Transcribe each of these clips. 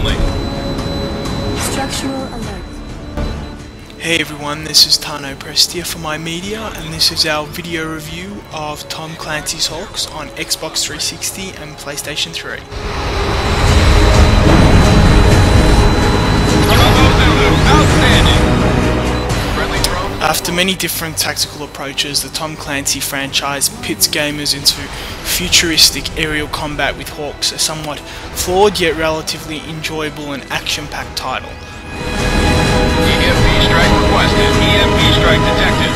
only. Structural alert. Hey everyone, this is Tano Prestia for My Media, and this is our video review of Tom Clancy's HAWX on Xbox 360 and PlayStation 3. Outstanding! After many different tactical approaches, the Tom Clancy franchise pits gamers into futuristic aerial combat with HAWX, a somewhat flawed yet relatively enjoyable and action-packed title. EMP strike requested. EMP strike detected.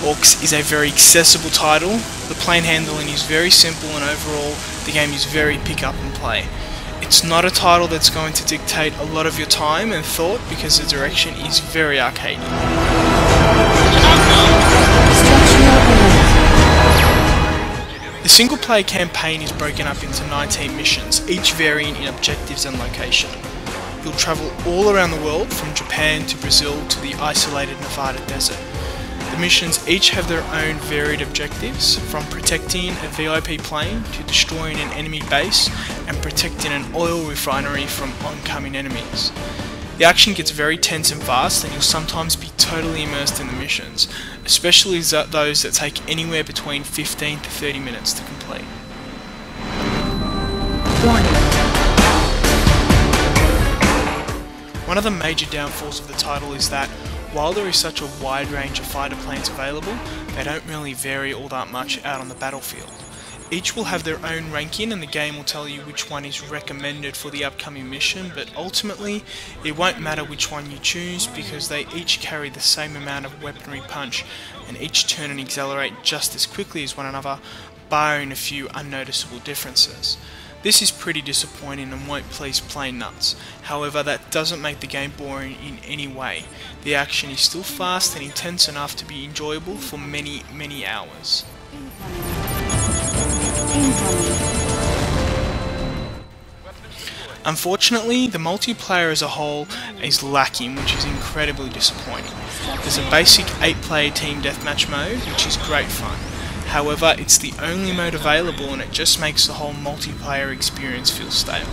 HAWX is a very accessible title. The plane handling is very simple, and overall the game is very pick up and play. It's not a title that's going to dictate a lot of your time and thought because the direction is very arcadey. The single player campaign is broken up into 19 missions, each varying in objectives and location. You'll travel all around the world, from Japan to Brazil to the isolated Nevada desert. The missions each have their own varied objectives, from protecting a VIP plane to destroying an enemy base and protecting an oil refinery from oncoming enemies. The action gets very tense and fast, and you'll sometimes be totally immersed in the missions, especially those that take anywhere between 15 to 30 minutes to complete. One of the major downfalls of the title is that while there is such a wide range of fighter planes available, they don't really vary all that much out on the battlefield. Each will have their own ranking, and the game will tell you which one is recommended for the upcoming mission, but ultimately it won't matter which one you choose because they each carry the same amount of weaponry punch and each turn and accelerate just as quickly as one another, barring a few unnoticeable differences. This is pretty disappointing and won't please plane nuts. However, that doesn't make the game boring in any way. The action is still fast and intense enough to be enjoyable for many, many hours. Unfortunately, the multiplayer as a whole is lacking, which is incredibly disappointing. There's a basic 8-player team deathmatch mode, which is great fun. However, it's the only mode available, and it just makes the whole multiplayer experience feel stale.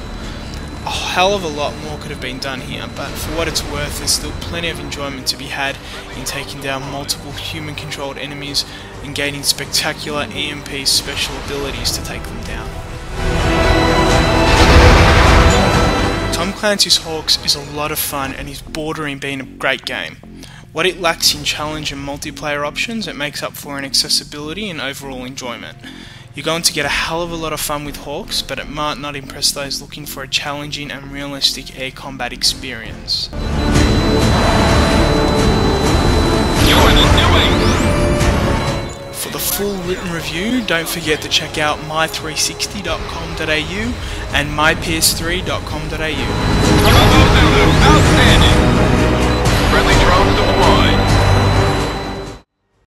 A hell of a lot more could have been done here, but for what it's worth, there's still plenty of enjoyment to be had in taking down multiple human-controlled enemies and gaining spectacular EMP special abilities to take them down. Tom Clancy's HAWX is a lot of fun and is bordering being a great game. What it lacks in challenge and multiplayer options, it makes up for in accessibility and overall enjoyment. You're going to get a hell of a lot of fun with HAWX, but it might not impress those looking for a challenging and realistic air combat experience. For the full written review, don't forget to check out my360.com.au and myps3.com.au. Outstanding! Friendly drones deployed.